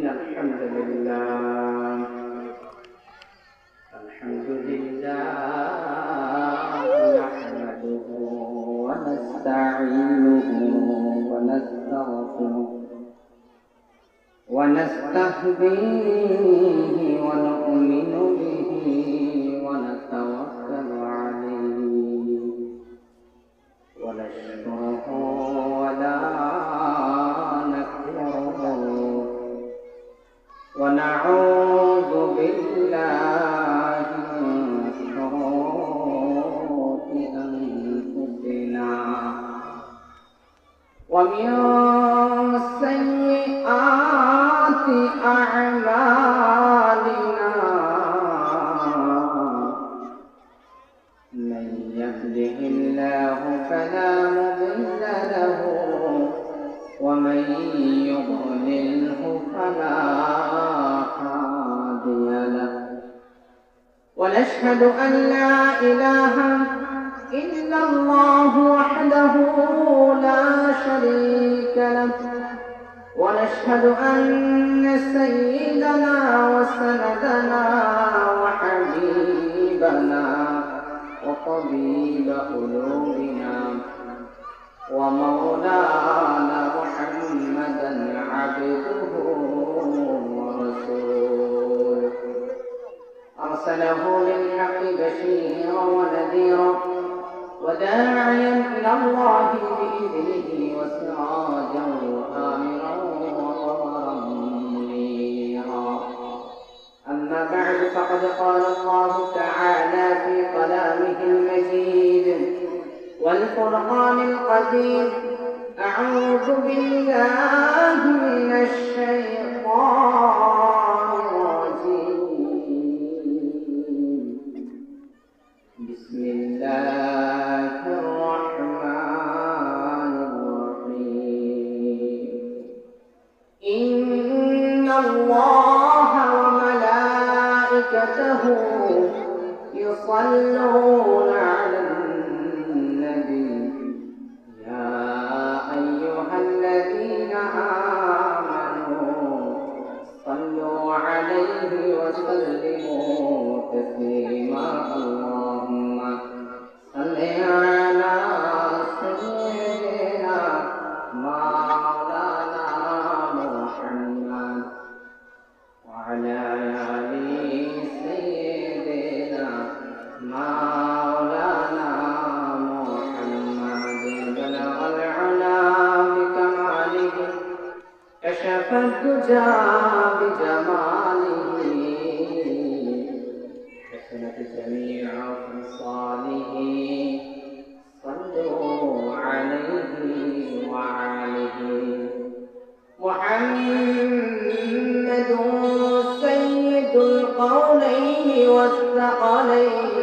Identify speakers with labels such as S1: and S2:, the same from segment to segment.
S1: الحمد لله نحمده ونستعينه ونستغفره ونستهديه ونؤمن به ونتوكل عليه ونشكره ولا نكفره ونعوذ بالله من شرور أنفسنا ومن سيئات أعمالنا من يهده الله فلا مضل له ومن يضلله فلا هادي له ونشهد أن لا إله إلا الله وحده لا شريك له ونشهد أن سيدنا وسندنا وحبيبنا وطبيب قلوبنا ومولانا محمدا عبده ورسوله أرسله بالحق بشيرا ونذيرا وداعيا إلى الله بإذنه وسراجا وآمرا وقمرا منيرا أما بعد فقد قال الله تعالى في كلامه المجيد والقرآن القديم أعوذ بالله من الشيطان الرجيم بسم الله الرحمن الرحيم إن الله وملائكته يصلون على النبي يا أيها الذين آمنوا صلوا عليه وسلموا تسليما اللهم صل على سيدنا مولانا محمد وعلى آل سيدنا مولانا محمد بلغ العلا بكماله كشف الدجى بجماله حسنت جميع خصاله صلوا عليه وعليه محمد سيد القولين والثقلين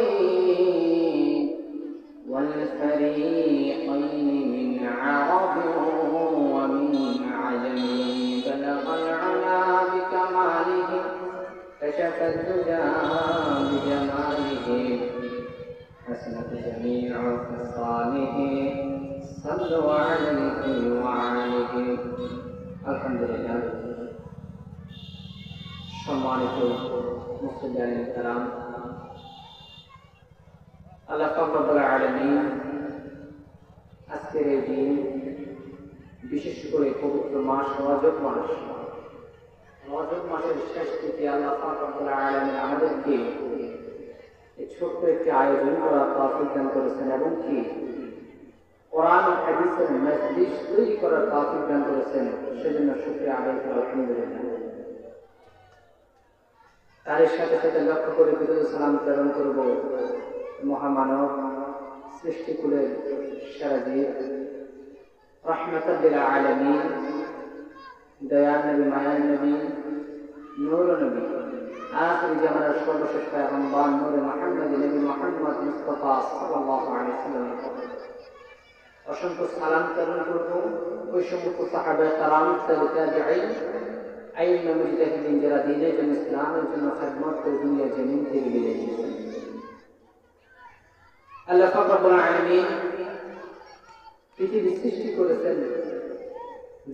S1: والفريقين من عرب ومن عجم بلغ العلا بكماله كشف الدجى بجماله حسنت جميع خصاله صلوا عليه وعليه الحمد لله সম্মানিত মুসলিম کرام আল্লাহ পাক রব্বুল আলামিন আজকের এই দিন বিশেষ করে পবিত্র মাস রজব মাসের শেষ থেকে আল্লাহ পাক রব্বুল আলামিন আমাদেরকে এই ছোট্ট একটি আয়োজন করার তৌফিক দান করেছেন এবং কি কোরআন ও হাদিসের মজলিস তৈরি করার তৌফিক দান করেছেন সেজন্য শুকরিয়া আদায় করি আলহামদুলিল্লাহ। তার সাথে সাথে লক্ষ্য করে বিরুদ্ধ সালাম প্রেরণ করব মহামানব সৃষ্টিকুলের সেরাজীব রহমতুল লিল আলামিন দয়ার নবী মায়ার নবী নূর নবী আখির জামানার সর্বশেষ পয়গম্বর নূর মুহাম্মদ নবী মুহাম্মদ মুস্তাফা সাল্লাল্লাহু আলাইহি ওয়াসাল্লাম অসংখ্য সালাম প্রেরণ করব ওই সমস্ত সাহাবা کرام তাবিঈন আইন মুজতাহিদিন যারা দ্বীনের জন্য ইসলামের জন্য খিদমত করে দুনিয়া জমিন থেকে বিদায় নিয়েছেন। আল্লাহ পাক রব্বুল আলামিন পৃথিবী সৃষ্টি করেছেন,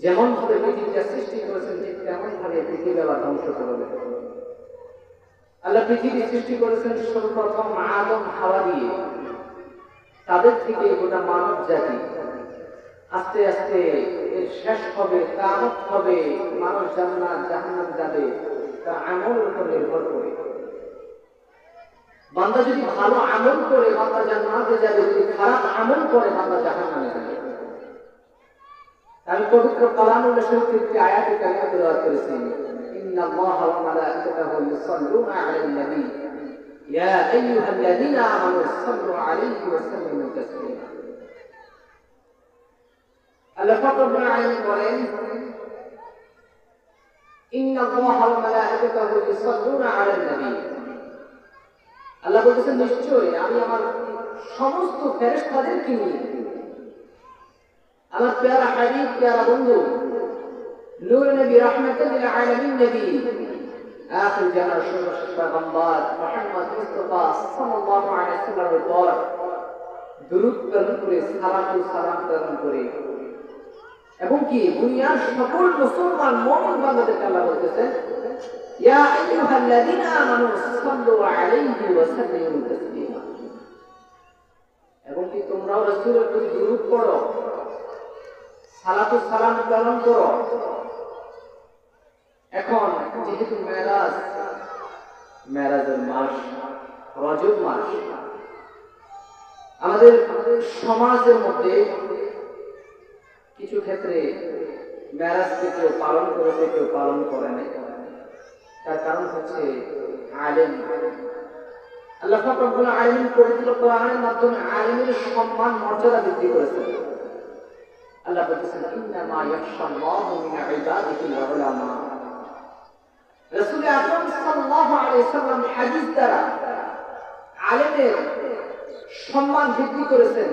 S1: যেমন ভাবে পৃথিবীটা সৃষ্টি করেছেন ঠিক তেমন ভাবে পৃথিবী আবার ধ্বংস করবে। আল্লাহ পৃথিবী সৃষ্টি করেছেন সর্বপ্রথম আদম হাওয়া দিয়ে, তাদের থেকে গোটা মানব জাতি আস্তে আস্তে এর শেষ হবে, কিয়ামত হবে, মানুষ জান্নাত জাহান্নাম যাবে তার আমলের উপর নির্ভর করে। বান্দা যদি ভালো আমল করে বান্দা জান্নাতে যাবে, যদি খারাপ আমল করে বান্দা জাহান্নামে যাবে। আমি পবিত্র কালামুল শরীফের একটি আয়াতে কারিমা তেলাওয়াত করেছি, ইন্নাল্লাহা ওয়া মালাইকাতাহু ইউসাল্লুনা আলান নবী ইয়া আইয়ুহাল্লাযীনা আমানু সাল্লু আলাইহি ওয়া সাল্লিমু তাসলিমা। আল্লাহ পাক রব্বুল আলামিন বলেন, ইন্নাল্লাহা ওয়া মালাইকাতাহু ইউসাল্লুনা আলান নবী। আল্লাহ বলেছেন নিশ্চয়ই আমি আমার সমস্ত ফেরেশতাদেরকে নিয়ে আমার প্যারা হাবিব, প্যারা বন্ধু, নূর নবী, রাহমাতুল লিল আলামিন নবী, আখির জামার সর্বশ্রেষ্ঠ পয়গম্বর মুহাম্মদ মুস্তাফা সাল্লাল্লাহু আলাইহি ওয়াসাল্লামের উপর দুরূদ প্রেরণ করে, সালাম প্রেরণ করে, এবং কি দুনিয়ার সকল মুসলমান মুমিন বান্দাদেরকে আল্লাহ বলতেছেন, ইয়া আইয়ুহাল্লাযীনা আমানু সাল্লু আলাইহি ওয়া সাল্লিমু তাসলিমা। এবং কি তোমরাও রাসূলের প্রতি দুরূদ পড়ো, সালাম প্রেরণ করো। এখন যেহেতু মেরাজের মাস, রজব মাস, আমাদের সমাজের মধ্যে কিছু ক্ষেত্রে মেরাজকে কেউ পালন করেছে, কেউ পালন করে নাই। তার কারণ হচ্ছে আলেম। আল্লাহ পাক রব্বুল আলামিন পবিত্র কোরআনের মাধ্যমে আলেমের সম্মান মর্যাদা বৃদ্ধি করেছেন। আল্লাহ বলেছেন, ইন্নামা ইয়াখশাল্লাহু মিন ইবাদিহিল উলামা। রাসূল আকরাম সাল্লাল্লাহু আলাইহি ওয়াসাল্লাম হাদিস দ্বারা আলেমের সম্মান বৃদ্ধি করেছেন।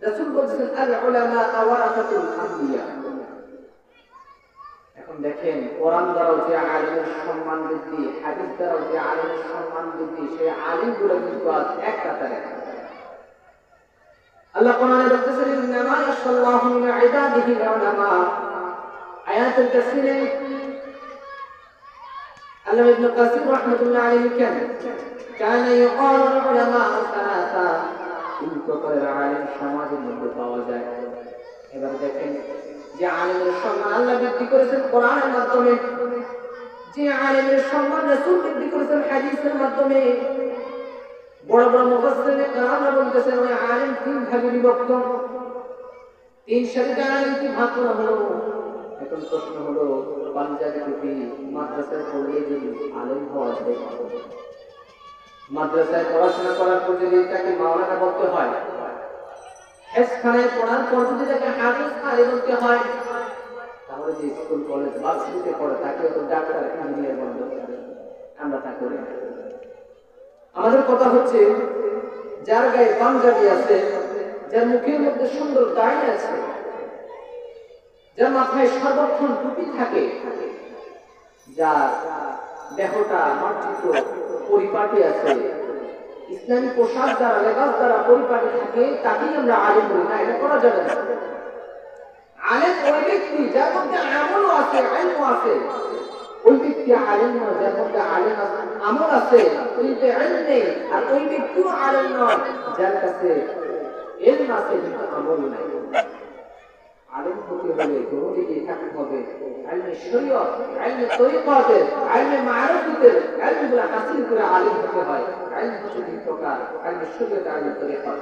S1: রাসূল বলেছেন, আল উলামা ওয়ারাসাতুল আমবিয়া। এখন দেখেন, কোরআন দ্বারাও যে আলেমের সম্মান বৃদ্ধি, হাদিস দ্বারাও যে আলেমের সম্মান বৃদ্ধি, সেই আলেমগুলো কিন্তু আজ এক কাতারে। আল্লাহ কোরআনে বলতেছেন, ইন্নামা ইয়াখশাল্লাহু মিন ইবাদিহিল উলামা। আয়াতুল কাসিরে আল্লাহ ইবনে কাসির রাহমাতুল্লাহ আলাইহি কেন কানা ইয়াকালু উলামা সালাসা, তিন প্রকারের আলেম সমাজের মধ্যে পাওয়া যায়। এবার দেখেন, যে আলেমের সম্মান আল্লাহ বৃদ্ধি করেছেন কোরআনের মাধ্যমে, যে আলেমের সম্মান রাসূল বৃদ্ধি করেছেন হাদিসের মাধ্যমে। বড় বড় মুফাসসিরিনে কেরাম বলতেছেন, ওই আলেম তিন ভাগে বিভক্ত, তিন শ্রেণীতে আলেমকে ভাগ করা হলো। এখন প্রশ্ন হলো, পাঞ্জাবি টুপি মাদ্রাসায় পড়লে যদি আলেম হওয়া যায়, মাদ্রাসায় পড়াশোনা করার পর যদি তাকে মাওলানা বলতে হয়, হেফজখানায় পড়ার পর যদি তাকে হাফেজ আলী বলতে হয়, তাহলে যে স্কুল কলেজ ভার্সিটিতে পড়ে তাকে তো ডাক্তার ইঞ্জিনিয়ার বলতে আমরা তা করি। আমাদের কথা হচ্ছে, যার গায়ে পাঞ্জাবি আছে, যার মুখের মধ্যে সুন্দর দাড়ি আছে, যার মাথায় সর্বক্ষণ টুপি থাকে, যার দেহটা মার্জিত পরিপাটি আছে, ইসলামী পোশাক দ্বারা, লেবাস দ্বারা পরিপাটি থাকে, তাকেই আমরা আলেম বলি না। এটা করা যাবে না। আলেম ওই ব্যক্তি যার মধ্যে আমলও আছে, ইলমও আছে। ওই ব্যক্তি আলেম নয় যার মধ্যে আমল আছে কিন্তু ইলম নেই। আর ওই ব্যক্তিও আলেম নয় যার কাছে ইলম আছে কিন্তু আমল নাই। আলেম হতে হলে দুটো দিকে থাকতে হবে, ইলমে শরীয়ত, ইলমে তরিকতের, ইলমে মারিফতের, ইলমগুলো হাসিল করে আলেম হতে হয়। ইলম হচ্ছে দুই প্রকার, ইলমে শরীয়ত, ইলমে তরিকত।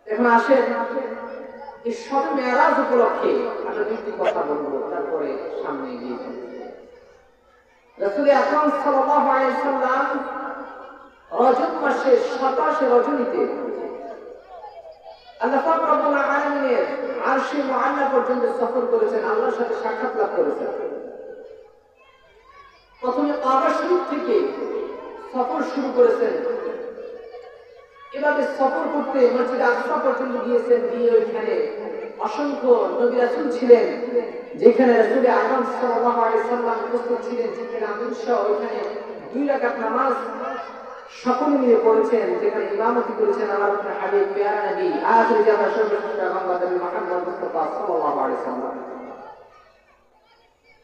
S1: এখন আসেন, এই শবে মেরাজ উপলক্ষে আমরা দুটি কথা বলবো, তারপরে সামনে এগিয়ে যাব। রাসূল আকরাম সাল্লাল্লাহু আলাইহি ওয়াসাল্লাম রজব মাসের 27 রজনীতে আল্লাহ পাক রব্বুল আলামিনের আরশে মুআল্লা পর্যন্ত সফর করেছেন, আল্লাহর সাথে সাক্ষাৎ লাভ করেছেন। প্রথমে কাবা শরীফ থেকে সফর শুরু করেছেন, এভাবে সফর করতে মসজিদ আকসা পর্যন্ত গিয়েছেন। গিয়ে ওইখানে অসংখ্য নবী রাসূল ছিলেন, যেখানে রাসূল আকরাম সাল্লাল্লাহু আলাইহি ওয়াসাল্লাম উপস্থিত ছিলেন, যেখানে আমিনসহ ওইখানে 2 রাকাত নামাজ সকলে মিলে পড়েছেন, যেখানে ইমামতি করেছেন আল্লাহর হাবিব প্যারা নবী আখির জামার সর্বশ্রেষ্ঠ পয়গম্বর নবী মুহাম্মদ মুস্তাফা সাল্লাল্লাহু আলাইহি ওয়াসাল্লাম।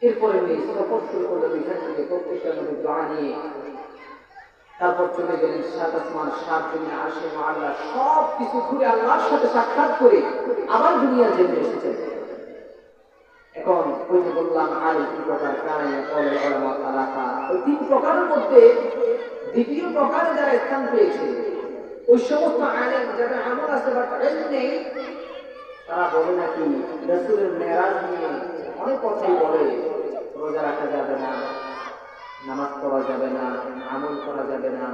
S1: এরপরে উনি সফর শুরু করলেন ওইখান থেকে প্রত্যেকটা নবী দোয়া নিয়ে। তারপর চলে গেলেন 7 আসমান 7 জমিন আরশে আল্লাহ সব কিছু ঘুরে আল্লাহর সাথে সাক্ষাৎ করে আবার দুনিয়ার জন্য এসেছেন। এখন ওই যে বললাম আলিম তিন প্রকার, কারাইয়া কলে ওলামা তালাকা, ওই 3 প্রকারের মধ্যে দ্বিতীয় প্রকারে যারা স্থান পেয়েছে ওই সমস্ত আলেম যাদের আমল আছে বাট ইলম নেই, তারা বলে নাকি রাসূলের মেরাজ নিয়ে অনেক কথাই বলে। রোজা রাখা যাবে না, নামাজ পড়া যাবে না, আমল করা যাবে না।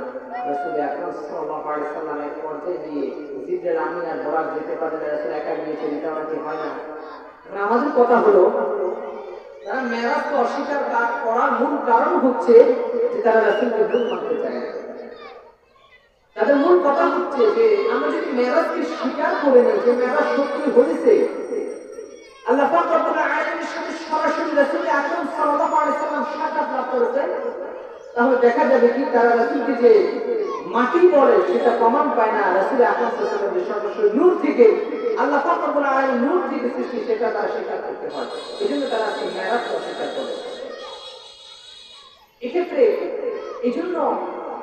S1: রাসূল আকরাম সাল্লাল্লাহু আলাইহি সাল্লামের পর্যায়ে গিয়ে জিবরাইল আমিন আর বরাক যেতে পারে না, রাসূল একা গিয়েছেন, এটা নাকি হয় না। আমাদের কথা হলো তারা মেরাজকে অস্বীকার করার মূল কারণ হচ্ছে যে তারা রাসূলকে ভুল মানতে চায়। তাদের মূল কথা হচ্ছে যে আমরা যদি মেরাজকে স্বীকার করে নিই যে মেরাজ সত্যি হয়েছে, আল্লাহ পাক রব্বুল আলামিনের সাথে সরাসরি রাসূল আকরাম সাল্লাল্লাহু আলাইহি সাল্লাম সাক্ষাৎ লাভ করেছেন, তাহলে দেখা যাবে কি তারা রাসূলকে যে মাটি বলে সেটা প্রমাণ পায় না। রাসূল আকরাম সাল্লাল্লাহু আলাইহি ওয়াসাল্লাম সরাসরি নূর থেকে আল্লাহ পাক রব্বুল আলামিন নূর থেকে সৃষ্টি, সেটা তারা স্বীকার করতে হয়। এজন্য তারা সেই মেরাজকে অস্বীকার করে। এক্ষেত্রে এজন্য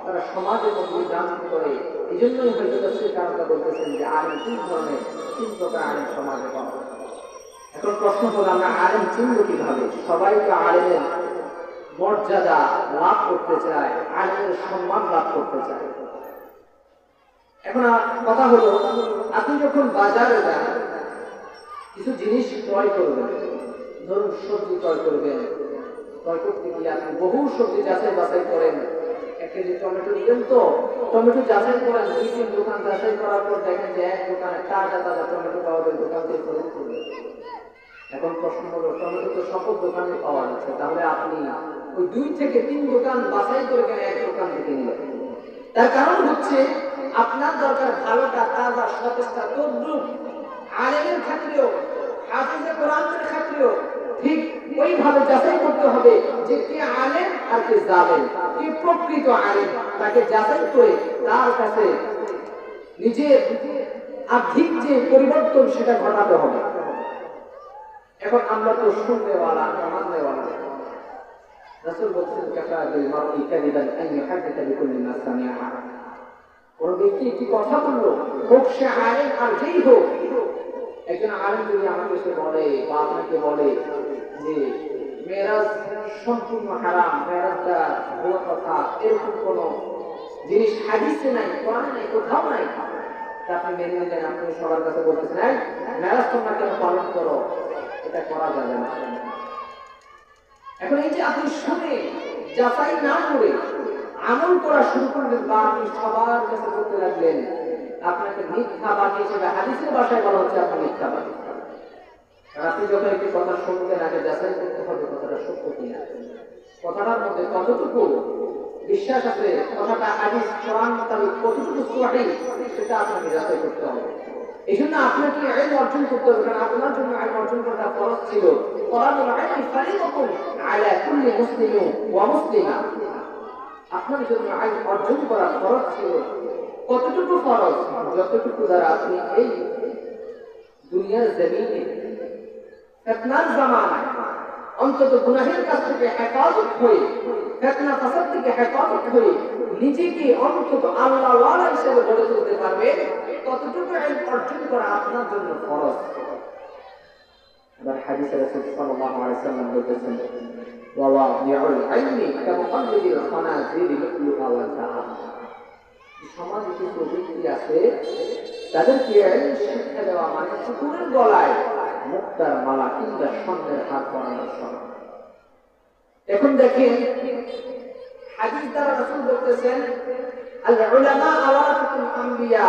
S1: তারা সমাজের মধ্যে রাজনীতি করে। এই জন্যই হয়তো তাফসীর কারণটা বলতেছেন যে আলেম 3 ধরনের, 3 প্রকার আলেম সমাজে পাওয়া। এখন প্রশ্ন হলো আমরা আলেম চিনব কিভাবে? সবাই তো আলেমের মর্যাদা লাভ করতে চায়, আলেমের সম্মান লাভ করতে চায়। এখন কথা হলো আপনি যখন বাজারে যান কিছু জিনিস ক্রয় করবেন, ধরুন সবজি ক্রয় করবেন, ক্রয় করতে গিয়ে আপনি বহু সবজি যাচাই বাছাই করেন। 1 কেজি টমেটো নিলেন, তো টমেটো যাচাই করেন, 2-3 দোকান যাচাই করার পর দেখেন যে এক দোকানে তাজা তাজা টমেটো পাওয়া যায়, দোকান থেকে খরিদ করবেন। এখন প্রশ্ন হলো টমেটো তো সকল দোকানে পাওয়া যাচ্ছে, তাহলে আপনি ওই 2 থেকে 3 দোকান বাছাই করে কেন এক দোকান থেকে নিলেন? তার কারণ হচ্ছে আপনার দরকার ভালোটা, তাজা, সতেজটা। তদ্রুপ আলেমের ক্ষেত্রেও, হাফিজে কোরআনের ক্ষেত্রেও ঠিক ওইভাবে যাচাই করতে হবে যে কে আলেম আর কে জালেম, কে প্রকৃত আলেম। তাকে যাচাই করে তার কাছে নিজের আর্থিক যে পরিবর্তন সেটা ঘটাতে হবে। এখন আমরা তো শুননেওয়ালা, মাননেওয়ালা। রাসূল বলেছেন কাফা বিল মারই কাযিবান আন ইউহাদ্দিসা বিকুল্লি মা সামিআ। কোন ব্যক্তি একটি কথা বললো, হোক সে আলেম আর যেই হোক, একজন আলেম যদি আমাকে এসে বলে বা আপনাকে বলে যে মেরাজ সম্পূর্ণ হারাম, মেরাজটা ভুয়া কথা, এরকম কোন জিনিস হাদিসে নাই, কোরআনে নাই, কোথাও নাই, তা আপনি মেনে নিলেন। আপনি সবার কাছে বলতেছেন মেরাজ তোমরা কেন পালন করো, এটা করা যাবে না। এখন এই যে আপনি শুনে যাচাই না করে আমল করা শুরু করলেন বা আপনি সবার কাছে বলতে লাগলেন, আপনাকে মিথ্যাবাদী হিসেবে হাদিসের ভাষায় বলা হচ্ছে আপনি মিথ্যাবাদী। আপনি যখন একটি কথা শুনবেন আগে যাচাই করতে হবে কথাটা সত্য কিনা, কথাটার মধ্যে কতটুকু বিশ্বাস আছে, কথাটা হাদিস কোরআন মোতাবেক কতটুকু সহিহ, সেটা আপনাকে যাচাই করতে হবে। এই জন্য আপনাকে ইলম অর্জন করতে হবে, কারণ আপনার জন্য ইলম অর্জন করা ফরজ ছিল। কোরআনুল ইলম ফারিদাতুন আলা কুল্লি মুসলিমিন ওয়া মুসলিমা। আপনার জন্য ইলম অর্জন করা ফরজ ছিল। কতটুকু ফরজ? যতটুকু দ্বারা আপনি এই দুনিয়ার জমিনে ফিতনার জামানায় অন্তত গুনাহের কাছ থেকে হেফাজত হয়ে, ফিতনা ফাসাদ থেকে হেফাজত হয়ে নিজেকে অন্তত আল্লাহ ওয়ালা হিসেবে গড়ে তুলতে পারবে, ততটুকু ইলম অর্জন করা আপনার জন্য ফরজ। আবার হাদিসে রাসূল সাল্লাল্লাহু আলাইহি সাল্লাম বলেছেন, ওয়া ওয়াদিউল ইলমি কামুকাল্লিদিল খানাজির মিথলুহা ওয়া যাহাব। সমাজে কিছু ব্যক্তি আছে তাদেরকে ইলম শিক্ষা দেওয়া মানে কুকুরের গলায় মুক্তার মালা কিংবা স্বর্ণের হাত পরানোর সমান। এখন দেখেন হাদিস দ্বারা রাসূল বলতেছেন আল উলামা আওয়ারাতুল আম্বিয়া,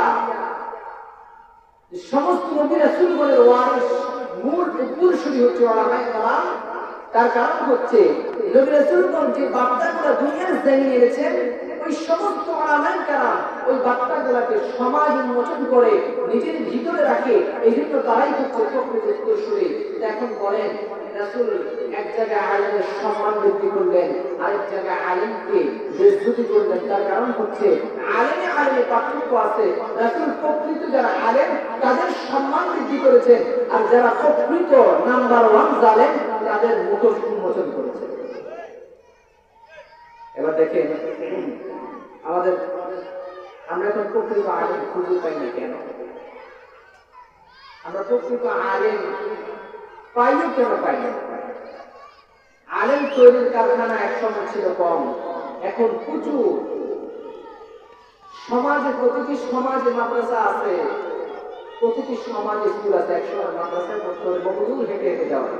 S1: সমস্ত নবী রাসূলগণের ওয়ারিস, মূল উত্তরসূরি হচ্ছে উলামায়ে কেরাম। তার কারণ হচ্ছে নবী রাসূলগণ যে বার্তাগুলো দুনিয়ার জমিনে এনেছেন, ওই সমস্ত উলামায়ে কেরাম ওই বার্তাগুলোকে সমাজ উন্মোচন করে নিজের ভিতরে রাখে। এই জন্য তারাই হচ্ছে প্রকৃত উত্তরসূরি। এখন বলেন রাসূল এক জায়গায় আলেমের সম্মান বৃদ্ধি করলেন, আরেক জায়গায় আলেমকে বেইজ্জতি করলেন। তার কারণ হচ্ছে আলেমে পার্থক্য আছে। রাসূল প্রকৃত যারা আলেম তাদের সম্মান বৃদ্ধি করেছেন, আর যারা প্রকৃত নাম্বার 1 জালেম তাদের মুখোশ উন্মোচন করেছে। এবার দেখেন আমরা এখন প্রকৃত আলেম খুঁজে পাই না কেন? আমরা প্রকৃত আলেম পাইও কেন পাই না? আলেম তৈরির কারখানা একসময় ছিল কম, এখন প্রচুর। সমাজে প্রতিটি সমাজে মাদ্রাসা আছে, প্রতিটি সমাজে স্কুল আছে। একসময় মাদ্রাসায় পড়তে হলে বহুদূর হেঁটে হেঁটে যাওয়া,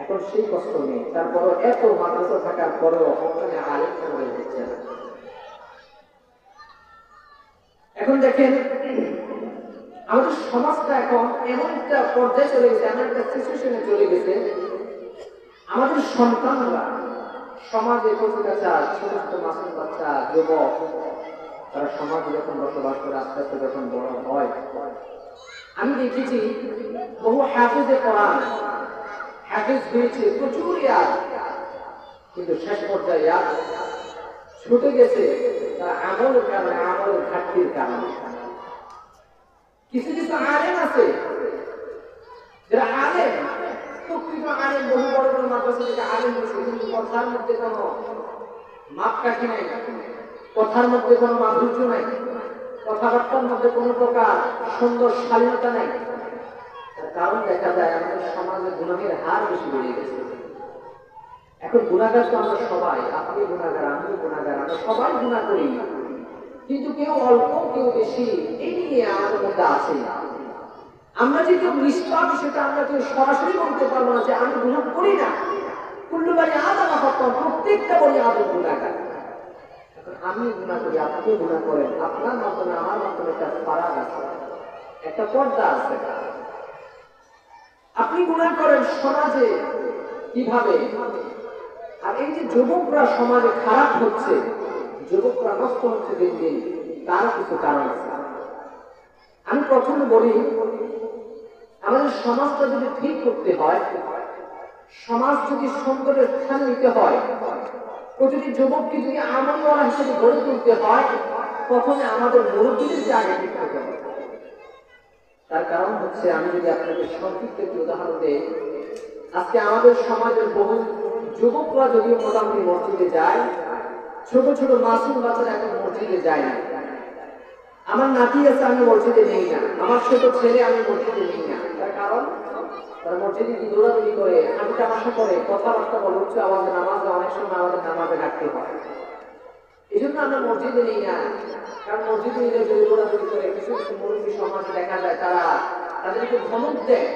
S1: এখন সেই কষ্ট নেই। তারপরও এত মাদ্রাসা থাকার পরেও ওখানে আলেম তৈরি হচ্ছে না। এখন দেখেন আমাদের সমাজটা এখন এমন একটা পর্যায়ে চলে গেছে, এমন একটা সিচুয়েশনে চলে গেছে, আমাদের সন্তানরা সমাজে প্রতিটা ছোট ছোট মাসুম বাচ্চা, যুবক, তারা সমাজে যখন বসবাস করে আস্তে আস্তে যখন বড় হয়, আমি দেখেছি বহু হাফেজে কোরআন, হাফেজ হয়েছে, প্রচুর ইয়াদ, কিন্তু শেষ পর্যায়ে ইয়াদ ছুটে গেছে তার আমলের কারণে, আমলের ঘাটতির কারণে। কিছু কিছু আলেম আছে যারা আলেম, প্রকৃত আলেম, বহু বড় বড় মাদ্রাসা থেকে আলেম হয়েছে, কিন্তু কথার মধ্যে কোনো মাপকাঠি নাই, কথার মধ্যে কোনো মাধুর্য নাই, কথাবার্তার মধ্যে কোনো প্রকার সুন্দর শালীনতা নাই। তার কারণ দেখা যায় আমাদের সমাজে গুনাহের হার বেশি বেড়ে গেছে। এখন গুনাহগার তো আমরা সবাই, আপনি গুনাহগার, আমি গুনাহগার, আমরা সবাই গুনাহ করি, কিন্তু কেউ অল্প কেউ বেশি, এই নিয়ে আমাদের মধ্যে আছে। আমরা যে কেউ নিষ্পাপ সেটা আমরা কেউ সরাসরি বলতে পারবো না যে আমি গুনাহ করি না। কুল্লু বানি আদম খাতা, প্রত্যেকটা বনি আদম গুনাহগার। আমি গুনাহ করি, আপনিও গুনাহ করেন, আপনার মাধ্যমে আমার মাধ্যমে একটা ফারাক আছে, একটা পর্দা আছে। আপনি গুনাহ করেন সমাজে কিভাবে? আর এই যে যুবকরা সমাজে খারাপ হচ্ছে, যুবকরা নষ্ট হচ্ছে দিন দিন, তার কিছু কারণ আছে। আমি প্রথমে বলি, আমাদের সমাজটা যদি ঠিক করতে হয়, সমাজ যদি সুন্দরের স্থান নিতে হয়, প্রতিটি যুবককে যদি আমলওয়ালা হিসেবে গড়ে তুলতে হয়, প্রথমে আমাদের মুরব্বীদের আগে ঠিক করতে হবে। তার কারণ হচ্ছে, আমি যদি আপনাকে সংক্ষিপ্ত একটি উদাহরণ দিই, আজকে আমাদের সমাজের বহু যুবকরা যদিও মোটামুটি মসজিদে যায়, ছোট ছোট মাসুম বাচ্চারা এখন মসজিদে যায় না। আমার নাতি আছে, আমি মসজিদে নেই না, আমার ছোট ছেলে আমি মসজিদে নেই না। তার কারণ তারা মসজিদে কি দৌড়াদৌড়ি করে, আমি তামাশা করে, কথাবার্তা বলে, উচ্চ আওয়াজে নামাজে, অনেক সময় আমাদের নামাজে ডাকতে হয়। এই জন্য আমরা মসজিদে নেই না। কারণ মসজিদে নিলে যদি দৌড়াদৌড়ি করে, কিছু কিছু মুরব্বী সমাজে দেখা যায় তারা তাদেরকে ধমক দেয়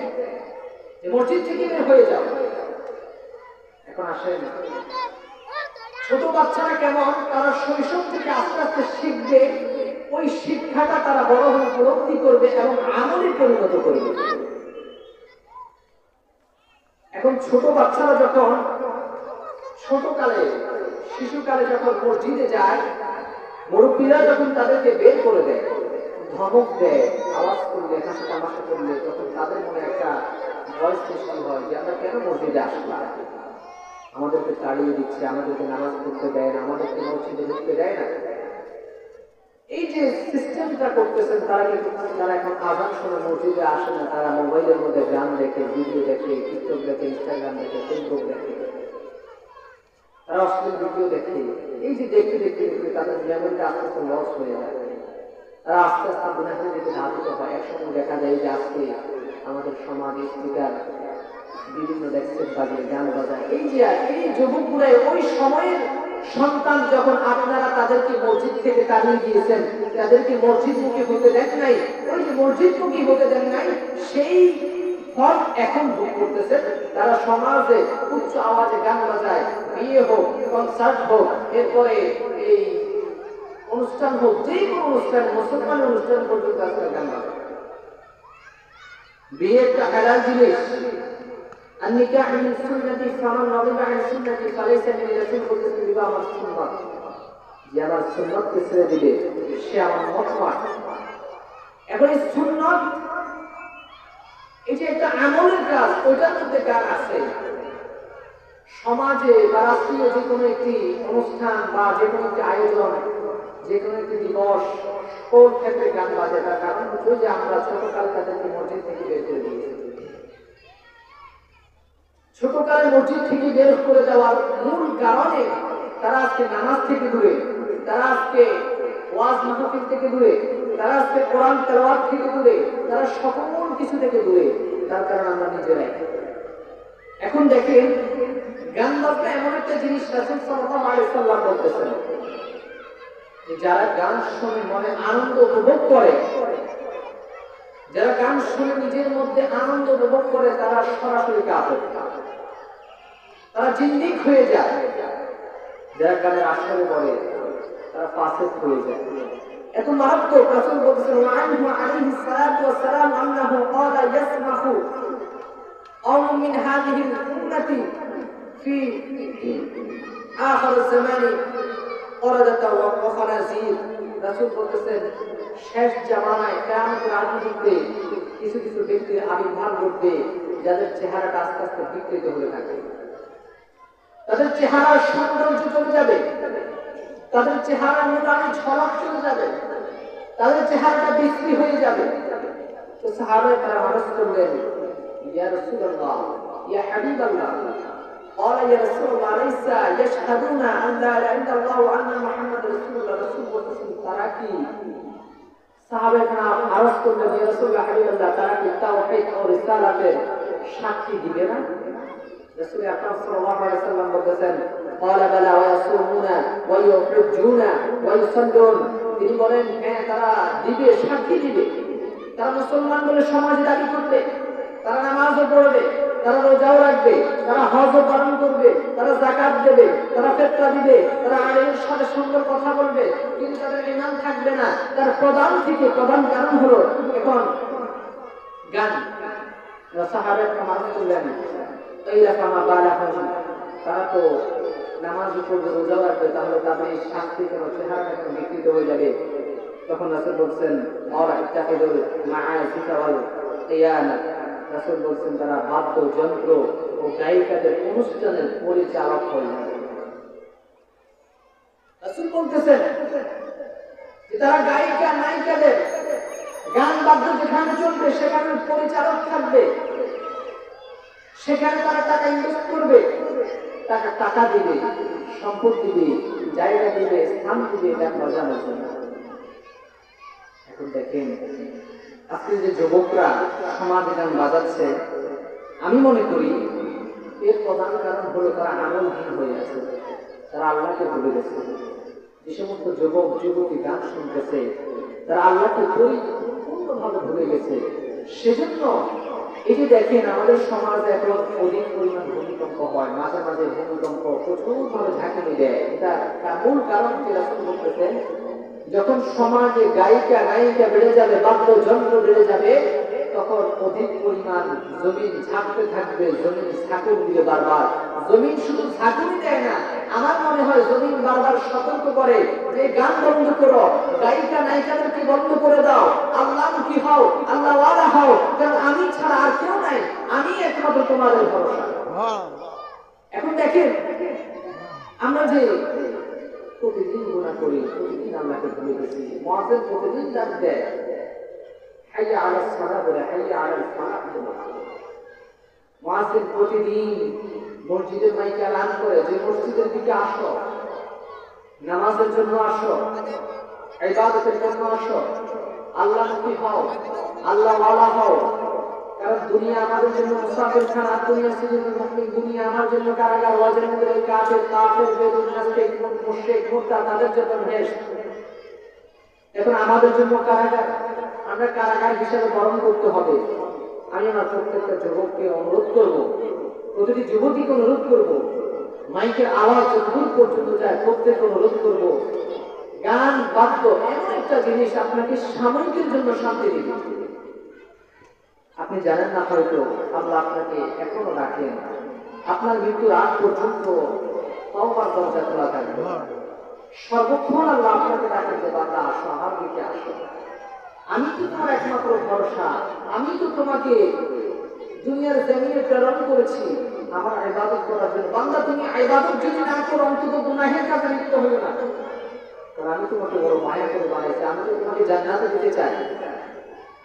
S1: যে মসজিদ থেকে বের হয়ে যাও। এখন আসেন, ছোট বাচ্চারা কেমন, তারা শৈশব থেকে আস্তে আস্তে শিখবে, ওই শিক্ষাটা তারা বড় হয়ে উপলব্ধি করবে এবং আমলে পরিণত করবে। এখন ছোট বাচ্চারা যখন ছোটকালে, শিশুকালে যখন মসজিদে যায়, মুরব্বীরা যখন তাদেরকে বের করে দেয়, ধমক দেয়, আওয়াজ করলে, হাসি তামাশা করলে, তখন তাদের মনে একটা ভয় সৃষ্টি হয় যে আমরা কেন মসজিদে আসলাম, আমাদেরকে তাড়িয়ে দিচ্ছে, আমাদেরকে নামাজ পড়তে দেয় না, আমাদেরকে মসজিদে ঢুকতে দেয় না। এই যে সিস্টেমটা করতেছেন, তারা এখন আজান শুনে মসজিদে আসে না, তারা মোবাইলের মধ্যে গান দেখে, ভিডিও দেখে, টিকটক দেখে, ইনস্টাগ্রাম দেখে, ফেসবুক দেখে, তারা অশ্লীল ভিডিও দেখে। এই যে দেখতে দেখতে দেখতে তাদের মেমোরিটা আস্তে আস্তে লস হয়ে যায়, তারা আস্তে আস্তে গুনাহের দিকে ধাবিত হয়। একসময় দেখা যায় যে আজকে আমাদের সমাজে স্পিকার বিভিন্ন ডেস্কেট বাজিয়ে গান বাজায়। এই যে এই যুবকগুলাই ওই সময়ের সন্তান, যখন আপনারা তাদেরকে মসজিদ থেকে তাড়িয়ে দিয়েছেন, তাদেরকে মসজিদমুখী হতে দেন নাই, ওই যে মসজিদমুখী হতে দেন নাই, সেই ফল এখন ভোগ করতেছেন। তারা সমাজে উচ্চ আওয়াজে গান বাজায়, বিয়ে হোক, কনসার্ট হোক, এরপরে এই অনুষ্ঠান হোক, যে কোনো অনুষ্ঠান, মুসলমান অনুষ্ঠান পর্যন্ত আজকাল গান বাজায়। বিয়ে একটা হালাল জিনিস। النكاح من سنتي فمن رغب عن سنتي فليس من رسول বলতেছে বিবাহ আমার সুন্নাত, যে আমার সুন্নাতকে ছেড়ে দিবে সে আমার মত নয়। এখন এই সুন্নাত, এই যে একটা আমলের কাজ, ওইটার মধ্যে কাজ আছে। সমাজে বা রাষ্ট্রীয় যে কোনো একটি অনুষ্ঠান বা যে কোনো একটি আয়োজন, যে কোনো একটি দিবস, কোন ক্ষেত্রে গান বাজে, তার কারণ হচ্ছে যে আমরা ছোটকাল তাদেরকে মসজিদ থেকে বের করে দিয়েছি। ছোটকালে মসজিদ থেকে বের করে দেওয়ার মূল কারণে তারা আজকে নামাজ থেকে দূরে, তারা আজকে ওয়াজ মাহফিল থেকে দূরে, তারা আজকে কোরআন তেলাওয়াত থেকে দূরে, তারা সকল কিছু থেকে দূরে। তার কারণ আমরা নিজেরাই। এখন দেখেন, গান বাজনা এমন একটা জিনিস, রাসূল সাল্লাল্লাহু আলাইহি সাল্লাম বলতেছেন, যারা গান শুনে মনে আনন্দ উপভোগ করে, যারা গান শুনে নিজের মধ্যে আনন্দ উপভোগ করে, তারা সরাসরি কাফের, তারা জিন্দিক হয়ে যায়। যারা গানের আসরে পড়ে তারা ফাসিক হয়ে যায়। এত মারাত্মক। রাসূল বলেছেন, ওয়ানহু আলাইহিস সালাতু ওয়াস সালাম আন্নাহু ক্বালা ইয়াসমাহু قوم من هذه الأمة في آخر الزمان قردة وخنازير। রাসূল বলতেছেন, শেষ জামানায় কিয়ামতের আগে দিকে কিছু কিছু ব্যক্তির আবির্ভাব ঘটবে, যাদের চেহারাটা আস্তে আস্তে বিকৃত হয়ে থাকে, তাদের চেহারার সৌন্দর্য চলে যাবে, তাদের চেহারার নুরানি ঝলক চলে যাবে, তাদের চেহারাটা বিকৃত হয়ে যাবে। তো সাহাবায়ে কেরাম আরজ করলেন, ইয়া রাসূলুল্লাহ, ইয়া হাবিবাল্লাহ, قال يا رسول الله ليس يشهدون أن لا إله إلا الله وأن محمد رسول الله। রাসূল বলেছেন, তারা কি, সাহাবায়ে কেরাম আরজ করলেন, ইয়া রাসূলুল্লাহ হাবিবাল্লাহ, তারা কি তাওহীদ ও রিসালাতের সাক্ষী দিবে না? রাসূল আকরাম সাল্লাল্লাহু আলাইহি ওয়াসাল্লাম বলেছেন, قال بلى ويصومون ويحجون ويصلون। তিনি বলেন, হ্যাঁ তারা দিবে, সাক্ষী দিবে। তারা মুসলমান বলে সমাজে দাবি করবে, তারা নামাজও পড়বে, তারা রোজাও রাখবে, তারা হজও পালন করবে, তারা যাকাত দেবে, তারা ফিতরা দিবে, তারা আলেমের সাথে সুন্দর কথা বলবে, কিন্তু তাদের ঈমান থাকবে না। তার প্রধান কারণ হলো এখন গান। সাহাবায়ে কেরাম আরজ করলেন, তারা তো নামাজ পড়বে, রোজা রাখবে, তাহলে তাদের এই শাস্তি কেন, চেহারাটা কেন বিকৃত হয়ে যাবে? তখন রাসূল বলছেন, রাসূল বলছেন, তারা বাদ্যযন্ত্র ও গায়িকাদের অনুষ্ঠানের পরিচালক হয়ে যাবে। রাসূল বলতেছেন যে তারা গায়িকা নায়িকাদের গান বাদ্য যেখানে চলবে সেখানে পরিচালক থাকবে, সেখানে তারা টাকা ইনভেস্ট করবে, টাকা দিবে, সম্পদ দিবে, জায়গা দিবে, স্থান দিবে গান বাজানোর জন্য। এখন দেখেন, আজকে যে যুবকরা সমাজে গান বাজাচ্ছে, আমি মনে করি এর প্রধান কারণ হলো তারা আমলহীন হয়ে আছে, তারা আল্লাহকে ভুলে গেছে। যে সমস্ত যুবক যুবতী গান শুনতেছে, তারা আল্লাহকে পরিপূর্ণভাবে ভুলে গেছে। সেজন্য এই যে দেখেন, আমাদের সমাজে এখন অধিক পরিমাণ ভূমিকম্প হয়, মাঝে মাঝে ভূমিকম্প প্রচুরভাবে ঝাঁকুনি দেয়। এটা মূল কারণ কি? রাসূল বলতেছেন, যখন সমাজে গায়িকা নায়িকা বেড়ে যাবে, বাদ্যযন্ত্র বেড়ে যাবে, তখন অধিক পরিমাণ জমিন ঝাঁকতে থাকবে, জমিন ঝাঁকুনি দিবে বারবার। জমিন শুধু ঝাঁকুনি দেয় না, আমার মনে হয় জমিন বারবার সতর্ক করে যে গান বন্ধ করো, গায়িকা নায়িকাদেরকে বন্ধ করে দাও, আল্লাহমুখী হও, আল্লাহওয়ালা হও, কারণ আমি ছাড়া আর কেউ নাই, আমি একমাত্র তোমাদের ভরসা। এখন দেখেন, আমরা যে প্রতিদিন গুনাহ করি, প্রতিদিন আল্লাহকে ভুলে গেছি। মুয়াজ্জিন প্রতিদিন ডাক দেয়, হাইয়া আলাস সালাহ বলে, হাইয়া আলাল ফালাহ বলে। মুয়াজ্জিন প্রতিদিন মসজিদের মাইকে এলান করে যে মসজিদের দিকে আসো, নামাজের জন্য আসো, ইবাদতের জন্য আসো, আল্লাহমুখী হও, আল্লাহওয়ালা হও। কারণ দুনিয়া আমাদের জন্য মুসাফিরখানা, দুনিয়া সিজনুল মুমিন, দুনিয়া আমার জন্য কারাগার, ওয়াজের মধ্যে কাফের বেদুন নাস্তিক মুশরিক মুরতাদ তাদের জন্য বেশ। এখন আমাদের জন্য কারাগার, আমরা কারাগার হিসেবে বরণ করতে হবে। আমি আমার প্রত্যেকটা যুবককে অনুরোধ করবো, প্রতিটি যুবতীকে অনুরোধ করবো, মাইকের আওয়াজ যতদূর পর্যন্ত যায় প্রত্যেককে অনুরোধ করবো, গান বাদ্য এমন একটা জিনিস আপনাকে সাময়িকের জন্য শান্তি দিবে। আপনি জানেন না, হয়তো আল্লাহ আপনাকে এখনো রাখেন, আপনার মৃত্যুর আগ পর্যন্ত তওবার দরজা খোলা থাকবে। সর্বক্ষণ আল্লাহ আপনাকে ডাকেন যে বান্দা আসো, আমার দিকে আসো, আমি তো তোমার একমাত্র ভরসা, আমি তো তোমাকে দুনিয়ার জমিনে প্রেরণ করেছি আমার ইবাদত করার জন্য। বান্দা তুমি ইবাদত যদি না করো, অন্তত গুনাহের কাজে লিপ্ত হইও না, কারণ আমি তোমাকে বড় মায়া করে বানাইছি, আমি তো তোমাকে জান্নাতে দিতে চাই।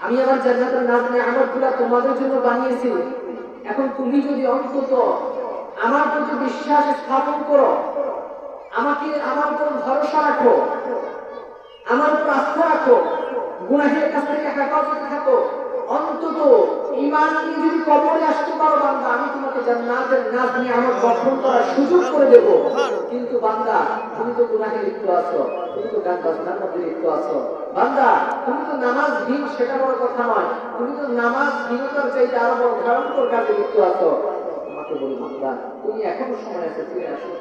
S1: আমি আমার জান্নাতের নাম নিয়ে আমার পুরা তোমাদের জন্য বানিয়েছি, এখন তুমি যদি অন্তত আমার প্রতি বিশ্বাস স্থাপন করো, আমার উপর ভরসা রাখো, আমার উপর আস্থা রাখো, গুনাহের কাছ থেকে হেফাজতে থাকো, অন্তত ঈমান নিয়ে যদি কবরে আসতে পারো বান্দা, আমি তোমাকে জান্নাতের নাজনি আমার গঠন করার সুযোগ করে দেব। কিন্তু বান্দা, তুমি তো গুনাহে লিপ্ত আছো, তুমি তো গান বাজনার মধ্যে লিপ্ত আছো। বান্দা, তুমি তো নামাজহীন, সেটা বড় কথা নয়, তুমি তো নামাজহীনতার চাইতে আরো বড় ভয়ঙ্কর কাজে লিপ্ত আছো। তোমাকে বলি বান্দা, তুমি এখনো সময় আছে, ফিরে আসো।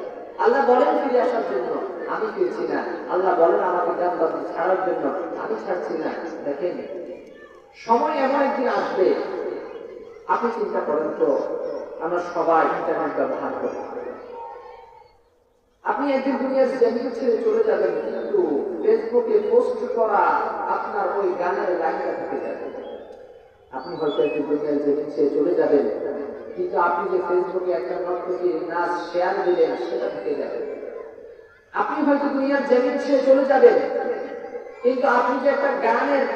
S1: আল্লাহ বলেন ফিরে আসার জন্য, আমি ফিরছি না। আল্লাহ বলেন আমাকে গান বাজনা ছাড়ার জন্য, আমি ছাড়ছি না। দেখেন, সময় এমন একদিন আসবে, আপনি চিন্তা করেন তো, আমরা সবাই ইন্টারনেট ব্যবহার করি। আপনি একদিন দুনিয়ার জমিন ছেড়ে চলে যাবেন, কিন্তু ফেসবুকে পোস্ট করা আপনার ওই গানের লাইনটা থেকে যাবে। আপনি হয়তো একদিন দুনিয়ার জমিন ছেড়ে চলে যাবেন, কিন্তু আপনি যে ফেসবুকে একটা নর্তকী নাচ শেয়ার দিলেন, সেটা থেকে যাবে। আপনি হয়তো দুনিয়ার জমিন ছেড়ে চলে যাবেন, কিন্তু আপনি যে একটা গানের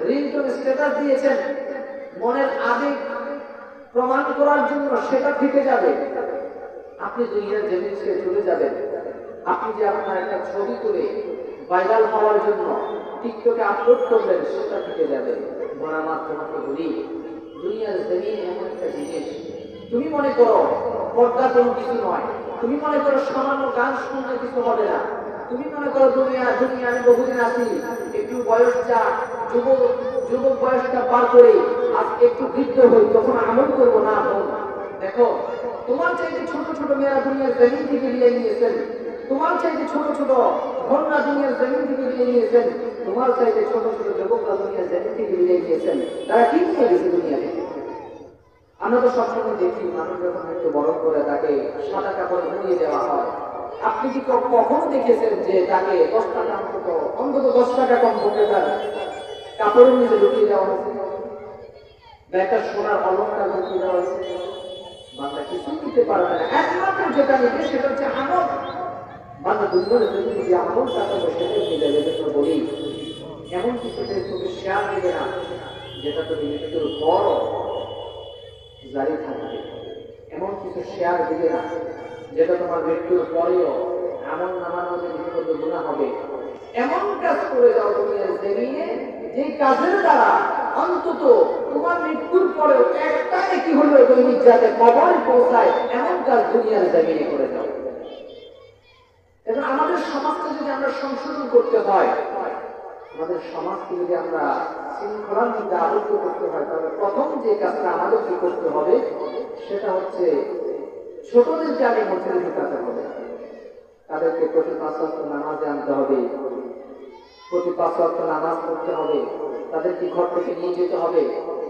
S1: রিংটোন স্ট্যাটাস দিয়েছেন মনের আবেগ প্রমাণ করার জন্য, সেটা থেকে যাবে। আপনি দুনিয়ার জমিন ছেড়ে চলে যাবেন, আপনি যে আপনার একটা ছবি তুলে ভাইরাল হওয়ার জন্য টিকটকে আপলোড করবেন, সেটা থেকে যাবে। মরামাত তোমাকে বলি, দুনিয়ার জমিন এমন একটা জিনিস, তুমি মনে করো পর্দা কোনো কিছু নয়, তুমি মনে করো সামান্য গান শুনলে কিছু হবে না, তুমি মনে করো দুনিয়া আমি বহুদিন আছি, একটু বয়স যা যুবক বয়সটা পার করে আজ একটু বৃদ্ধ হই, তখন আমল করবো না। দেখো, তোমার চাইতে ছোট ছোট মেয়েরা দুনিয়ার জমিন থেকে বিয়ে নিয়েছেন, তোমার চাইতে ছোট ছোট ঘটনা দুনিয়ার জমিন থেকে বিয়ে নিয়েছেন, তোমার চাইতে ছোট ছোট যুবকরা দুনিয়ার জমিন থেকে বিয়ে নিয়েছেন। তারা কি নিয়ে গেছে দুনিয়া থেকে? আমরা তো সবসময় দেখি, মানুষ যখন একটু বরণ করে তাকে সাদা কাপড় মুড়িয়ে দেওয়া হয়। আপনি কি কখনো দেখেছেন যে তাকে 10 টাকা অন্তত 10 টাকা কম ভোগে তার কাপড়ের নিচে ঢুকিয়ে দেওয়া হয়েছে, বা একটা সোনার অলঙ্কার ঢুকিয়ে দেওয়া হয়েছে? বান্দা কিছু নিতে পারবে না, একমাত্র যেটা নিবে সেটা হচ্ছে আমল। বান্দা দুনিয়ার জন্য যে আমলটা করবে সেটাই নিয়ে যাবে। যেটা বলি, এমন কিছু তোকে শেয়ার দেবে না যেটা তোর মৃত্যুর পর জারি থাকবে, এমন কিছু শেয়ার দিবে না যেটা তোমার মৃত্যুর পরেও আমল নামার মধ্যে লিপিবদ্ধ গুনাহ হবে। এমন কাজ করে যাও দুনিয়ার জমিনে, যে কাজের দ্বারা অন্তত তোমার মৃত্যুর পরেও একটা কি হলো দৈনিক যাতে কবরে পৌঁছায়, এমন কাজ দুনিয়ার জমিনে করে যাও। এবং আমাদের সমাজকে যদি আমরা সংশোধন করতে হয়, আমাদের সমাজকে যদি আমরা শৃঙ্খলার মধ্যে আবদ্ধ করতে হয়, তাহলে প্রথম যে কাজটা আমাদেরকে করতে হবে সেটা হচ্ছে ছোটদেরকে আগে মসজিদে ঢুকাতে হবে। তাদেরকে প্রতি 5 ওয়াক্ত নামাজে আনতে হবে, প্রতি 5 ওয়াক্ত নামাজ পড়তে হবে, তাদেরকে ঘর থেকে নিয়ে যেতে হবে,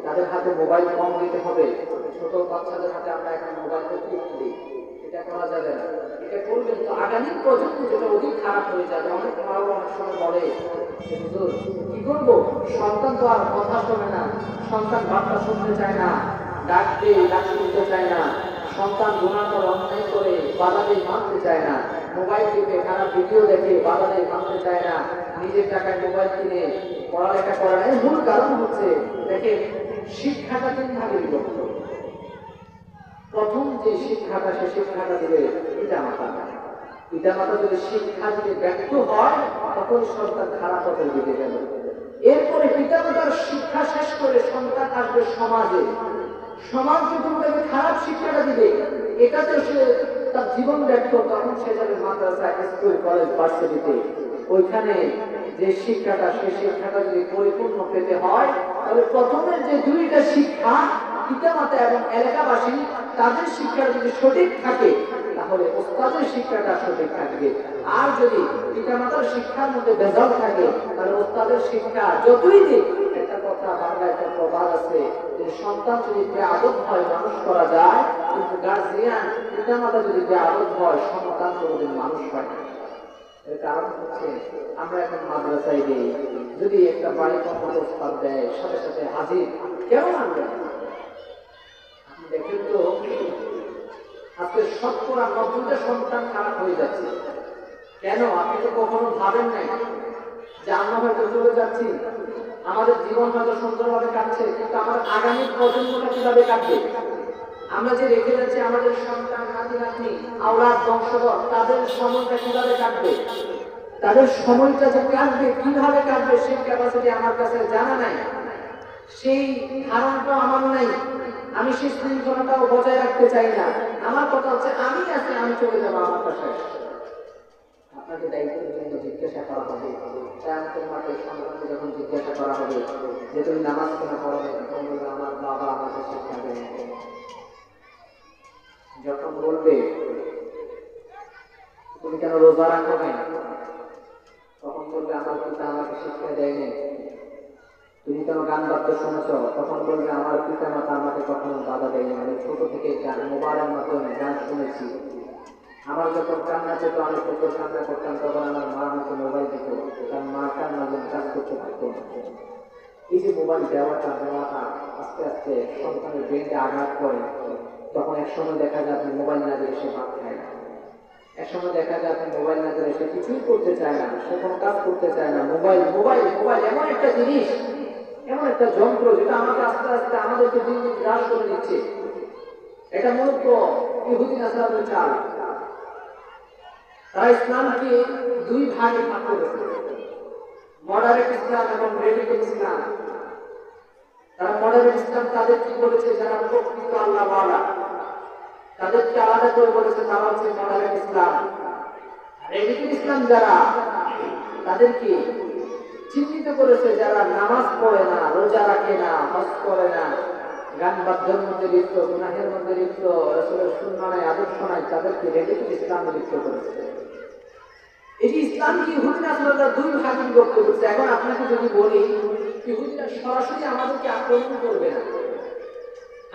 S1: তাদের হাতে মোবাইল কম দিতে হবে। ছোট বাচ্চাদের হাতে আমরা এখন মোবাইল দিই, এটা করা যাবে না। এটা করবেন তো আগামী প্রজন্ম যেটা অধিক খারাপ হয়ে যাবে। অনেক মা বাবা অনেক সময় বলে, হুজুর কি করবো, সন্তান তো আর কথা শোনে না, সন্তান বার্তা শুনতে চায় না, ডাকতে ডাক শুনতে চায় না, সন্তান গুনাহ করে অন্যায় করে বাধা দিয়ে মানতে চায় না, মোবাইল টিপে খারাপ ভিডিও দেখে বাধা দিয়ে মানতে চায় না, নিজের টাকায় মোবাইল কিনে পড়ালেখা করে না। এর মূল কারণ হচ্ছে, দেখে শিক্ষাটা 3 ভাগে বিভক্ত। প্রথম যে শিক্ষাটা, সে শিক্ষাটা দিবে পিতামাতা। পিতামাতা যদি শিক্ষা দিতে ব্যর্থ হয়, তখন সন্তান খারাপ পথের দিকে গেল। এরপরে পিতামাতার শিক্ষা শেষ করে সন্তান আসবে সমাজে, সমাজ যখন তাকে খারাপ শিক্ষাটা দিবে, এটাতে সে তার জীবন ব্যর্থ, তখন সে যাবে মাদ্রাসা, স্কুল, কলেজ, ভার্সিটিতে। ওইখানে যে শিক্ষাটা, সেই শিক্ষাটা যদি পরিপূর্ণ পেতে হয়, তাহলে প্রথমের যে 2টা শিক্ষা, পিতামাতা এবং এলাকাবাসী, তাদের শিক্ষা যদি সঠিক থাকে, তাহলে ওস্তাদের শিক্ষাটা সঠিক থাকবে। আর যদি পিতামাতার শিক্ষার মধ্যে ভেজাল থাকে, তাহলে ওস্তাদের শিক্ষা যতই দিক। একটা কথা বাংলায় একটা প্রবাদ আছে যে, সন্তান যদি বেআদব হয় মানুষ করা যায়, কিন্তু গার্জিয়ান পিতামাতা যদি বেআদব হয়, সন্তান কোনোদিন মানুষ হয় না। এর কারণ হচ্ছে, আমরা এখন মাদ্রাসায় দিই, যদি একটা বাড়ি কম্পোজ ওস্তাদ দেয়, সাথে সাথে হাজির, কেন আনবে? আপনি দেখেন তো, আজকে 90টা সন্তান খারাপ হয়ে যাচ্ছে। কেন? আপনি তো কখনো ভাবেন নাই যে আমরা হয়তো চলে যাচ্ছি, আমাদের জীবন হয়তো সুন্দরভাবে কাটছে, কিন্তু আমার আগামী প্রজন্মটা কিভাবে কাটবে? আমরা যে রেখে যাচ্ছি আমাদের সন্তান, নাতি নাতনি, আওলাদ, বংশধর, তাদের সময়টা কিভাবে কাটবে, তাদের সময়টা যে কাটবে কিভাবে কাটবে সেই ক্যাপাসিটি আমার কাছে জানা নাই, সেই ধারণাটা আমার নাই। আমি সেই শৃঙ্খলাটাও বজায় রাখতে চাই না। আমার কথা হচ্ছে আমি আছি, আমি চলে যাবো, আমার কাছে আপনাকে দায়িত্বের জন্য জিজ্ঞাসা করা হবে। কিয়ামতের মাঠে সন্তানকে যখন জিজ্ঞাসা করা হবে যে তুমি নামাজ কেন পড়ো না, তখন বলবে আমার বাবা আমাকে শিক্ষা দেয়। যখন বলবে তুমি কেন রোজা রাখো না, তখন বলবে আমার পিতা আমাকে শিক্ষা দেয়নি। তুমি কেন গান বাদ্য শুনেছ, তখন বলবে আমার পিতা মাতা আমাকে কখনো বাধা দেয়নি। আমি ছোট থেকে গান, মোবাইলের মাধ্যমে গান শুনেছি। আমার যখন কান্না চেত, আমি প্রচুর কান্না করতাম, তখন আমার মা আমাকে মোবাইল দিত, তার মা কান্না যেন কাজ করতে পারত। এই যে মোবাইল দেওয়াটা আস্তে আস্তে সন্তানের ব্রেনকে আঘাত করে। তখন এক সময় দেখা যায় আপনি মোবাইল না দিয়ে সে ভাত খায় না, এক সময় দেখা যায় আপনি মোবাইল না দিলে সে কিছুই করতে চায় না, সে কোনো কাজ করতে চায় না। মোবাইল মোবাইল মোবাইল এমন একটা জিনিস, এমন একটা যন্ত্র যেটা আমাকে আস্তে আস্তে আমাদেরকে দিন দিন গ্রাস করে দিচ্ছে। এটা মূলত ইহুদি নাসারাদের চাল। তারা ইসলামকে দুই ভাগে ভাগ করেছে, মডারেট ইসলাম এবং রেডিক্যাল ইসলাম। তারা মডারেট ইসলাম তাদের কি বলেছে, যারা প্রকৃত আল্লাহওয়ালা তাদেরকে আলাদা করে বলেছে, তারা হচ্ছে মডারেট ইসলাম। রেডিক্যাল ইসলাম যারা, তাদেরকে চিহ্নিত করেছে যারা নামাজ পড়ে না, রোজা রাখে না, হজ করে না, গান বাদ্যের মধ্যে লিপ্ত, গুনাহের মধ্যে লিপ্ত, রাসূলের সুন্নাহ নাই, আদর্শ নাই, তাদেরকে রেডিক্যাল ইসলামে লিপ্ত করেছে। এই যে ইসলামকে ইহুদি নাসারারা দুই ভাগে বিভক্ত করেছে। এখন আপনাকে যদি বলি, ইহুদিরা সরাসরি আমাদেরকে আক্রমণ করবে না।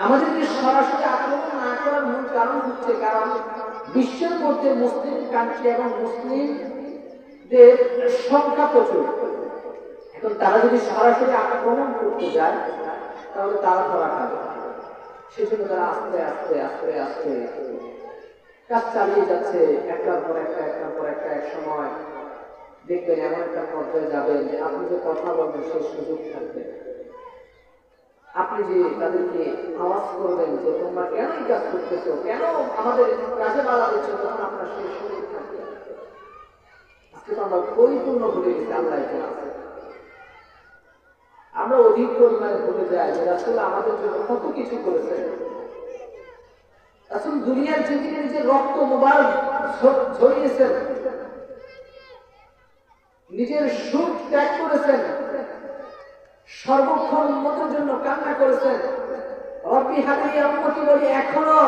S1: আমাদেরকে সরাসরি আক্রমণ না করার মূল কারণ হচ্ছে, কারণ বিশ্বের মধ্যে মুসলিম কান্ট্রি এবং মুসলিমদের সংখ্যা প্রচুর। এখন তারা যদি সরাসরি আক্রমণ করতে যায় তাহলে তারা ধরা খাবে। সেজন্য তারা আস্তে আস্তে আস্তে আস্তে কাজ চালিয়ে যাচ্ছে, একটার পর একটা একটার পর একটা। এক সময় দেখবেন এমন একটা পর্যায়ে যাবেন যে আপনি যে কথা বলবেন সেই সুযোগ থাকবে। আপনি যে তাদেরকে আওয়াজ করবেন যে তোমরা কেন এই কাজ করতেছো, কেন আমাদের কাজে বাধা দিচ্ছ, তখন আপনার সেই সুযোগ থাকবে। আজকে তো আমরা পরিপূর্ণ ভুলে গেছি আল্লাহ এখানে আছে। আমরা অধিক পরিমাণে ভুলে যাই যে রাসূল আমাদের জন্য কত কিছু করেছে। রাসূল দুনিয়ার জমিনে নিজের রক্ত মোবারক ঝরিয়েছেন, নিজের সুখ ত্যাগ করেছেন, সর্বক্ষণ উম্মতের জন্য কান্না করেছেন। রব্বি হাবলি উম্মতি বলি এখনো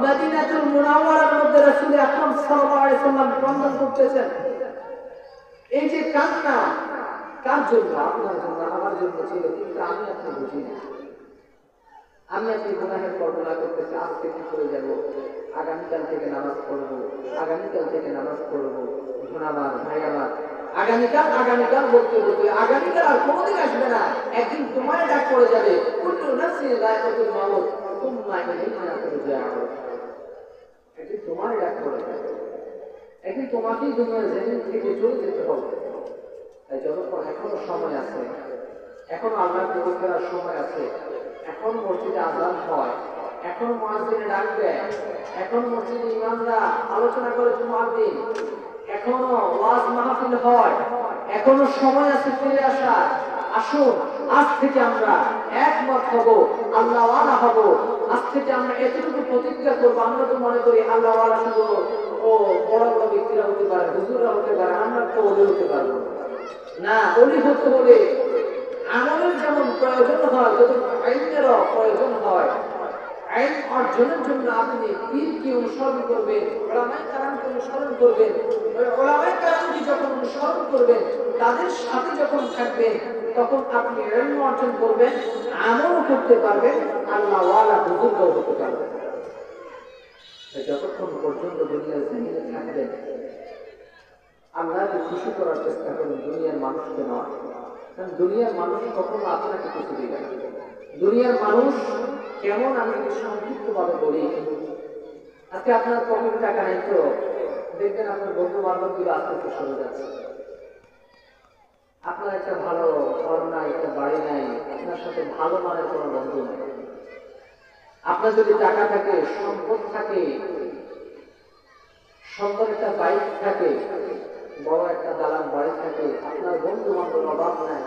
S1: মদিনাতুল মুনাওয়ারার মধ্যে রাসূল আকরাম সাল্লাল্লাহু আলাইহি ওয়াসাল্লাম ক্রন্দন করতেছেন। এই যে কান্না কার জন্য? আপনার জন্য, আমার জন্য ছিল, কিন্তু আমি আপনি বুঝি না। আমি আপনি গুনাহের কল্পনা করতেছি, আজকে কি করে যাব, আগামীকাল থেকে নামাজ পড়বো, আগামীকাল থেকে নামাজ পড়বো। আমার ভাই আমার, আগামীকাল আগামীকাল বলতে বলতে আগামীকাল আর কোনোদিন আসবে না। একদিন তোমার ডাক পড়ে যাবে, কুল্লু নাফসিন যায়কাতুল মাউত সুম্মা ইলাইনা তুরজাউন। একদিন তোমার ডাক পড়ে যাবে, একদিন তোমাকেই দুনিয়ার জমিন থেকে চলে যেতে হবে। তাই যতক্ষণ এখনো সময় আছে, এখনো আল্লাহর দিকে ফেরার সময় আছে, এখন মসজিদে আযান হয়, এখন মুয়াজ্জিনে ডাক দেয়, এখন মসজিদে ইমামরা আলোচনা করে জুমার দিন, এখনো ওয়াজ মাহফিল হয়, এখনো সময় আছে ফিরে আসার। আসুন আজ থেকে আমরা একমত হব, আল্লাহওয়ালা হব। আজ থেকে আমরা এতটুকু প্রতিজ্ঞা করবো, আমরা তো মনে করি আল্লাহওয়ালা শুধু বড় বড় ব্যক্তিরা হতে পারে, হুজুররা হতে পারে, আমরা তো ওলি হতে পারবো না। ওলি হতে হলে আমলের যেমন প্রয়োজন হয়, তখন আইনেরও প্রয়োজন হয়। আইন অর্জনের জন্য আপনি পীরকে অনুসরণ করবেন, উলামায়ে কেরামকে অনুসরণ করবেন। উলামায়ে কেরামকে যখন অনুসরণ করবেন, তাদের সাথে যখন থাকবেন, তখন আপনি ইলম অর্জন করবেন, আমলও করতে পারবেন, আল্লাহওয়ালা বুজুর্গ হতে পারবেন। যতক্ষণ পর্যন্ত দুনিয়ার জমিনে থাকবেন, আল্লাহকে খুশি করার চেষ্টা করুন, দুনিয়ার মানুষকে নয়। কারণ দুনিয়ার মানুষ কখনো আপনাকে কিছু দিবে না। দুনিয়ার মানুষ কেমন, আমি যদি সংক্ষিপ্ত ভাবে বলি, আজকে আপনার পকেটে টাকা নাই তো দেখবেন আপনার বন্ধু বান্ধব গুলো আস্তে আস্তে সরে যাচ্ছে। আপনার একটা ভালো ঘর নাই, একটা বাড়ি নাই, আপনার সাথে ভালো মানের কোনো বন্ধু নাই। আপনার যদি টাকা থাকে, সম্পদ থাকে, সুন্দর একটা বাইক থাকে, বড় একটা দালান বাড়ি থাকে, আপনার বন্ধু বান্ধব অভাব নাই,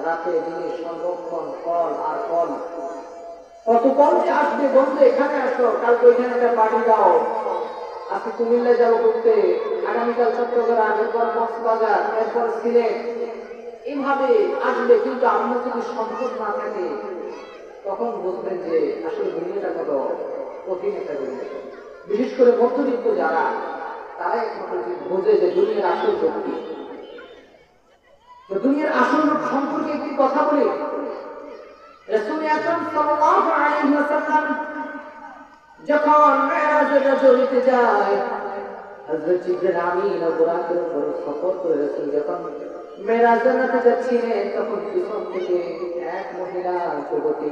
S1: রাতে দিনে সর্বক্ষণ ফল আর ফল, কত ফল যে আসবে, বন্ধু এখানে আসো, কালকে ওইখানে একটা পার্টি দাও, আজকে কুমিল্লা যাবো ঘুরতে, আগামীকাল চট্টগ্রাম, এরপর কক্সবাজার, এরপর সিলেট, এইভাবে আসবে। কিন্তু আপনার যদি সম্পদ না থাকে, তখন বুঝবেন যে আসলে দুনিয়াটা কত কঠিন একটা জিনিস। বিশেষ করে মধ্যবিত্ত যারা, তারাই একমাত্র বোঝে যে দুনিয়ার আসল শক্তি। তো দুনিয়ার আসল রূপ সম্পর্কে একটি কথা বলি। রাসূল আকরাম সাল্লাল্লাহু আলাইহি ওয়াসাল্লাম যখন মেরাজের রাজনীতে যায়, হযরত জিবরিল আমিন ও বুরাকের উপর সফর করে রাসূল যখন মেরাজের রাতে যাচ্ছিলেন, তখন পিছন থেকে এক মহিলা যুবতী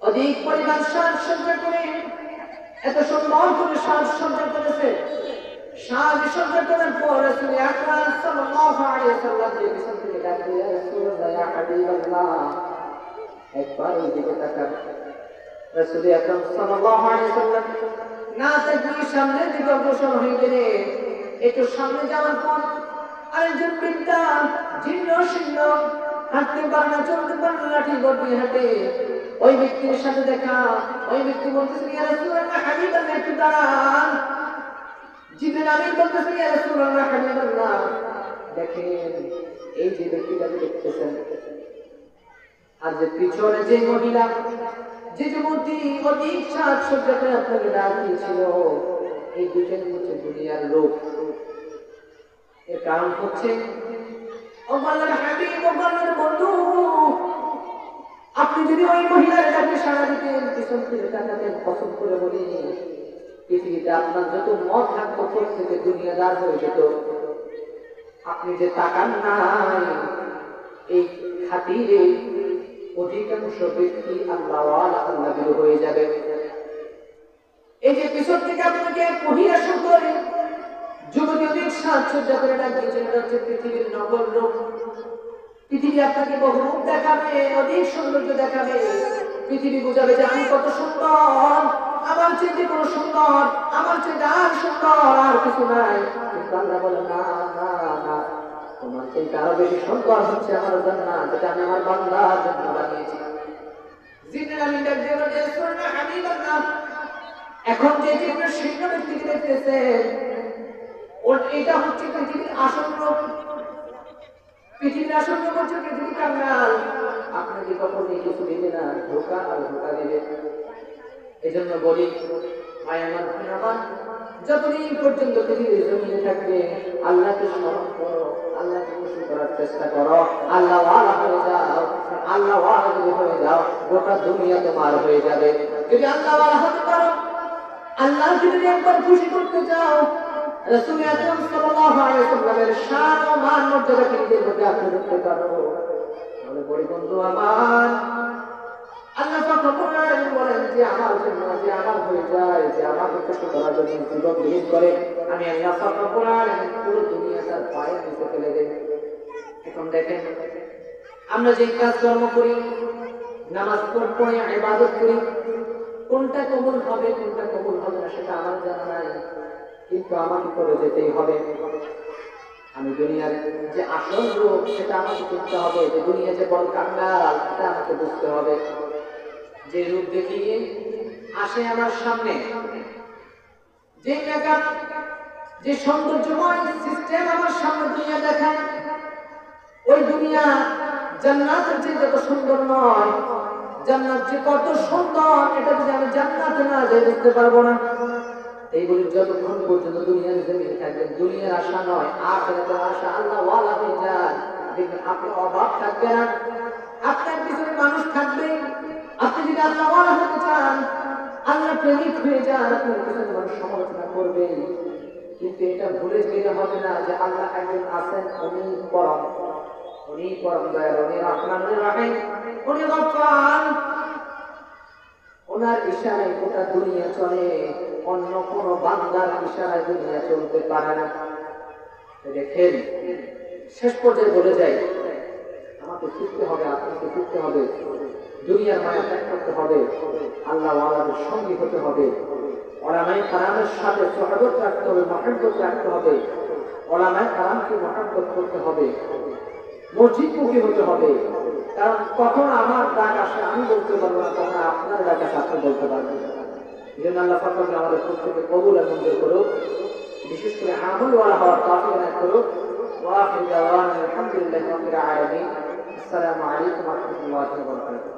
S1: অধিক পরিমাণ সাজসজ্জা করে, এত সুন্দর করে সাজসজ্জা করেছে। সাজসজ্জা করার পর রাসূল আকরাম সাল্লাল্লাহু আলাইহি ওয়াসাল্লাম যে পিছন থেকে ডাকলেন, ইয়া রাসূলুল্লাহ, ইয়া হাবিবাল্লাহ, একবার ওই দিকে তাকান। রাসূল আকরাম সাল্লাল্লাহু আলাইহি ওয়াসাল্লাম না তাকিয়ে সামনের দিকে অগ্রসর হয়ে গেলেন। একটু সামনে যাওয়ার পর আরেকজন বৃদ্ধা, জীর্ণ শীর্ণ, হাঁটতে পারে না, চলতে পারে না, লাঠি গড়িয়ে হাঁটে। ওই ব্যক্তির সাথে দেখা, ওই ব্যক্তি বলতেছে, ইয়া রাসূলুল্লাহ, হাবিবাল্লাহ, একটু দাঁড়ান। জিবরিল আমিন বলতেছে, ইয়া রাসূলুল্লাহ, হাবিবাল্লাহ, দেখেন এই যে ব্যক্তিটাকে দেখতেছেন, আর যে পিছনে যে মহিলা, যে যুবতী অধিক সাজসজ্জা করে আপনাকে ডাক দিয়েছিল, এই দুজন হচ্ছে দুনিয়ার লোক। এর কারণ হচ্ছে, ও আল্লাহর হাবিব, ও আল্লাহর বন্ধু, আপনি যদি ওই মহিলার ডাকে সাড়া দিতেন, পিছন থেকে তাকাতেন, পছন্দ করে বলি, পৃথিবীতে আপনার যত মত থাকতো থেকে দুনিয়াদার হয়ে যেত। আপনি যে তাকান নাই, এই খাতিরে অধিকাংশ ব্যক্তি আল্লাহওয়ালা, আল্লাহবিরু হয়ে যাবে। এই যে পিছন থেকে আপনাকে মহিলা করে যুবতী অধিক সাজসজ্জা করে ডাকিয়েছেন, এটা হচ্ছে পৃথিবীর নগর রূপ। পৃথিবী আপনাকে বহু রূপ দেখাবে, অধিক সৌন্দর্য দেখাবে। পৃথিবী বোঝাবে যে আমি কত সুন্দর, আমার চেয়ে কোনো সুন্দর, আমার চেয়ে আর সুন্দর আর কিছু নাই। কিন্তু আল্লাহ বলে, না না না, তোমার চেয়ে আরো বেশি সুন্দর হচ্ছে আমার জান্নাত, যেটা আমি আমার বান্দার জন্য বানিয়েছি। জিবরিল আমিন ডাক দিয়ে বলে, ইয়া হাবিবাল্লাহ, এখন যে জীবনের শীর্ণ ব্যক্তিকে দেখতেছেন, এটা হচ্ছে পৃথিবীর আসল রূপ। পৃথিবীর আসল রূপ হচ্ছে পৃথিবী কাঙ্গাল। আপনাকে কখনই কিছু দেবে না, ধোঁকা আর ধোঁকা দেবে। এই জন্য বলি, মায়ামান ভাইরামান, যতদিন পর্যন্ত পৃথিবীর জমিনে থাকবে, আল্লাহকে স্মরণ করো, আল্লাহকে খুশি করার চেষ্টা করো, আল্লাহ ওয়ালা হয়ে যাও। আল্লাহ ওয়ালা যদি হয়ে যাও, গোটা দুনিয়া তোমার হয়ে যাবে। যদি আল্লাহ ওয়ালা হতে পারো, আল্লাহকে যদি একবার খুশি করতে চাও, রাসূল আকরাম সাল্লাল্লাহু আলাইহি ওয়াসাল্লামের শান ও মান মর্যাদাকে নিজের মধ্যে আঁকড়ে ধরতে পারো, তাহলে বড় বন্ধু আমার, আল্লাহ পাক বলেন যে আমার জন্য যে আমার হয়ে যায়, যে আমাকে খুশি করার জন্য জীবন বিলীন করে, আমি আল্লাহ পাক পুরো দুনিয়া তার পায়ের নিচে ফেলে দেই। এখন দেখেন, আমরা যে কাজকর্ম করি, নামাজ পড়ি, ইবাদত করি, কোনটা কবুল হবে কোনটা কবুল হবে না সেটা আমার জানা নাই, কিন্তু আমাকে করে যেতেই হবে। আমি দুনিয়ার যে আসল রূপ সেটা আমাকে চিনতে হবে, যে দুনিয়া যে বড় কাঙ্গাল সেটা আমাকে বুঝতে হবে। যে রূপ দেখিয়ে আসে আমার সামনে, যে মেকআপ, যে সৌন্দর্যময় সিস্টেম আমার সামনে দুনিয়া দেখায়, ওই দুনিয়া জান্নাতের যে যত সুন্দর নয়, জান্নাত যে কত সুন্দর, এটা যদি আমি জান্নাতে না যাই দেখতে পারবো না। এই বলি, যতক্ষণ পর্যন্ত দুনিয়ার জমিনে থাকবেন, দুনিয়ার আশা নয়, আখিরাতের আশা আল্লাহ ওয়ালা হয়ে যান, দেখবেন আপনার অভাব থাকবে না, আপনার পিছনে মানুষ থাকবে। আপনি যদি আল্লাহ ওয়ালা হতে চান, আল্লাহ প্রেমিক হয়ে যান, আপনার পিছনে মানুষ সমালোচনা করবে, কিন্তু এটা ভুলে গেলে হবে না যে আল্লাহ একজন আছেন, উনি পরম, উনি পরম দয়ালু, উনি রহমানুর রহিম, উনি গফফার। ওনার ইশারায় গোটা দুনিয়া চলে, অন্য কোন বান্দার ইশারায় দুনিয়া চলতে পারে না। দেখেন, শেষ পর্যায়ে বলে যাই, আমাকে ফিরতে হবে, আপনাকে ফিরতে হবে দুনিয়ার মায়া ত্যাগ করতে হবে, আল্লাহ ওয়ালাদের সঙ্গী হতে হবে, ওলামায়ে কেরামের সাথে সহবত রাখতে হবে, মহব্বত রাখতে হবে, ওলামায়ে কেরামকে মহব্বত করতে হবে, মসজিদমুখী হতে হবে। কারণ কখন আমার ডাক আসে আমি বলতে পারবো না, তখন আপনার ডাক আসে আপনি বলতে পারবেন। এই জন্য আল্লাহ পাক আমাদের প্রত্যেককে কবুল আর মঞ্জুর করুক, বিশেষ করে আমলওয়ালা হওয়ার তৌফিক দান করুক। ওয়া আখিরু দাওয়ানা আলহামদুলিল্লাহি রাব্বিল আলামিন। আসসালামু আলাইকুম ওয়া রাহমাতুল্লাহি ওয়া বারাকাতুহু।